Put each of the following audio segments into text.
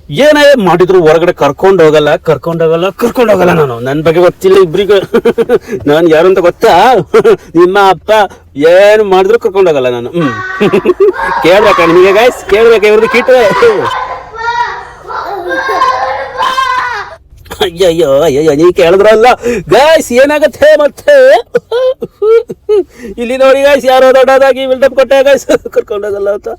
ಏನೇ ಮಾಡಿದ್ರು ಹೊರಗಡೆ ಕರ್ಕೊಂಡೋಗಲ್ಲ ನಾನು. ನನ್ನ ಬಗ್ಗೆ ಗೊತ್ತಿಲ್ಲ ಇಬ್ರಿಗೂ. ನಾನು ಯಾರು ಅಂತ ಗೊತ್ತಾ? ನಿಮ್ಮ ಅಪ್ಪ. ಏನು ಮಾಡಿದ್ರು ಕರ್ಕೊಂಡೋಗಲ್ಲ ನಾನು. ಕೇಳ್ಬೇಕಾ ನಿಮಗೆ ಗಾಯ್ಸ್? ಕೇಳ್ಬೇಕಾ ಇವ್ರದ್ದು ಕೀಟ್ರೆ? ಅಯ್ಯಯ್ಯೋ ಅಯ್ಯಯ್ಯೋ, ನೀ ಕೇಳಿದ್ರಲ್ಲ ಗಾಯ್ಸ್, ಏನಾಗತ್ತೆ ಮತ್ತೆ? ಇಲ್ಲಿ ನೋಡಿ ಗಾಯ್ಸ್, ಯಾರೋ ದೊಡ್ಡದಾಗಿ ಬಿಲ್ಡಪ್ ಕೊಟ್ಟೆ ಗಾಯ್ಸ್, ಕರ್ಕೊಂಡೋಗಲ್ಲ ಅಂತ.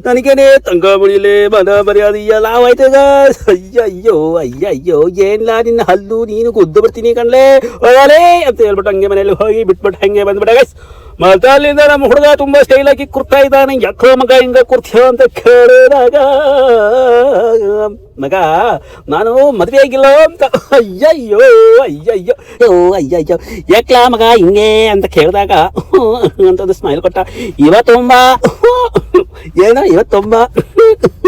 ನನಗೇನೆ ತಂಗ ಮುಳಿಲೆ ಮನ ಮರ್ಯಾದೆ ಎಲ್ಲ ಆಯ್ತು ಗಾಯ್ಸ್. ಅಯ್ಯಯ್ಯೋ ಅಯ್ಯಯ್ಯೋ, ಏನ್ಲಾ ನಿನ್ನ ಹಲ್ಲು, ನೀನು ಗುದ್ದು ಬರ್ತೀನಿ ಕಣ್ಲೆ ಹೋಗಲೇ ಅಂತ ಹೇಳ್ಬಿಟ್ಟು ಹಂಗೆ ಮನೇಲಿ ಹೋಗಿ ಬಿಟ್ಬಿಟ್ಟು ಹಂಗೆ ಬಂದ್ಬಿಟ್ಟೆ ಗಾಯ್ಸ್. ಮತ್ತೆ ಅಲ್ಲಿಂದ ನಮ್ಮ ಹುಡುಗ ತುಂಬಾ ಸ್ಟೈಲ್ ಆಗಿ ಕುರ್ತಾ ಇದ್ದಾನೆ. ಯಾಕೋ ಮಗ ಹಿಂಗ ಕುರ್ತೀಯ ಅಂತ ಕೇಳಿದಾಗ, ಮಗ ನಾನು ಮದುವೆ ಆಗಿಲ್ಲ ಅಂತ. ಅಯ್ಯಯ್ಯೋ ಅಯ್ಯಯ್ಯೋ ಅಯ್ಯಯ್ಯೋ, ಯಾಕ್ಲಾ ಮಗ ಹಿಂಗೆ ಅಂತ ಕೇಳಿದಾಗ ಅಂತದ್ದು ಸ್ಮೈಲ್ ಕೊಟ್ಟ. ಇವತ್ತೊಂಬ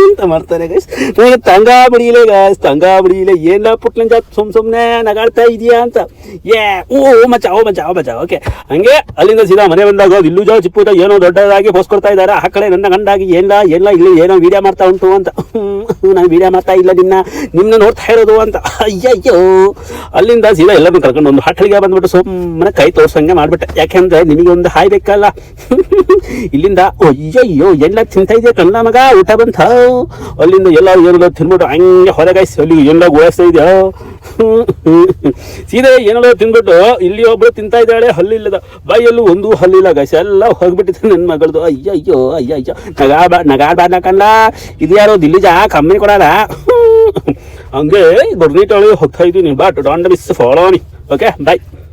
ಅಂತ ಮಾಡ್ತಾರೆ ಗೈಸ್. ನನಗೆ ತಂಗ ಬಿಡಿಲೆ ಗಾಯ್ಸ್, ತಂಗ ಬಿಡಿಲೆ. ಏನ ಪುಟ್ಲಂಜ ಸುಮ್ನೆ ನಗಾಡ್ತಾ ಇದೀಯಾ ಅಂತ. ಓ ಮಚ್ಚ ಓಕೆ. ಹಂಗೆ ಅಲ್ಲಿಂದ ಸೀದಾ ಮನೆ ಬಂದಾಗ ಇಲ್ಲೂ ಚಿಪ್ಪುದ ಏನೋ ದೊಡ್ಡದಾಗಿ ಪೋಸ್ಟ್ ಕೊಡ್ತಾ ಇದ್ದಾರೆ. ಆ ಕಡೆ ನನ್ನ ಗಂಡಾಗಿ ಎಲ್ಲ ಇಲ್ಲಿ ಏನೋ ವಿಡಿಯೋ ಮಾಡ್ತಾ ಉಂಟು ಅಂತ. ನಾನು ವಿಡಿಯೋ ಮಾಡ್ತಾ ಇಲ್ಲ, ನಿನ್ನ ನೋಡ್ತಾ ಇರೋದು ಅಂತ. ಅಯ್ಯಯ್ಯೋ, ಅಲ್ಲಿಂದ ಸೀದಾ ಎಲ್ಲರೂ ಕರ್ಕೊಂಡು ಒಂದು ಹೋಟೆಲ್ಗೆ ಬಂದ್ಬಿಟ್ಟು ಸುಮ್ಮನೆ ಕೈ ತೋರ್ಸಂಗೆ ಮಾಡ್ಬಿಟ್ಟೆ. ಯಾಕೆಂದ್ರೆ ನಿಮಗೆ ಒಂದು ಹಾಯ್ ಬೇಕಲ್ಲ. ಇಲ್ಲಿಂದ ಅಯ್ಯಯ್ಯೋ ಎಲ್ಲ ತಿಂತಾ ಇದೆಯಾ ಕಣ್ಣ ಮಗ, ಊಟ ಬಂತ. ಅಲ್ಲಿಂದ ಎಲ್ಲ ಏನೋ ತಿನ್ಬಿಟ್ಟು ಹಂಗೆ ಹೊರಗಾಯ್ಸಿ ಅಲ್ಲಿ ಎಲ್ಲ ಓಡಿಸ್ತಾ ಇದೆಯಾ. ಸೀದಾ ಏನೆಲ್ಲ ತಿನ್ಬಿಟ್ಟು ಇಲ್ಲಿ ಒಬ್ರು ತಿಂತಾ ಇದ್ದಾಳೆ, ಹಲ್ಲಿಲ್ಲದ ಬಾಯಲ್ಲೂ ಒಂದು ಹಲ್ಲಿಲ್ಲ ಗಾಯ್ಸ್, ಎಲ್ಲ ಹೋಗ್ಬಿಟ್ಟಿದೆ ನನ್ನ ಮಗಳದು. ಅಯ್ಯಯ್ಯೋ ಅಯ್ಯಯ್ಯೋ, ನಗಾಡ್ಬಾರ್ದ ಕಣ್ಣ. ಇದು ಯಾರೋ ದಿಲ್ಲಿಜ ಕಮ್ಮಿ ಕೊಡಲ್ಲ. ಹಂಗೆ ಗುರ್ನೀಟೊಳಗೆ ಹೋಗ್ತಾ ಇದ್ದೀನಿ. But don't miss follow me. Okay, bye.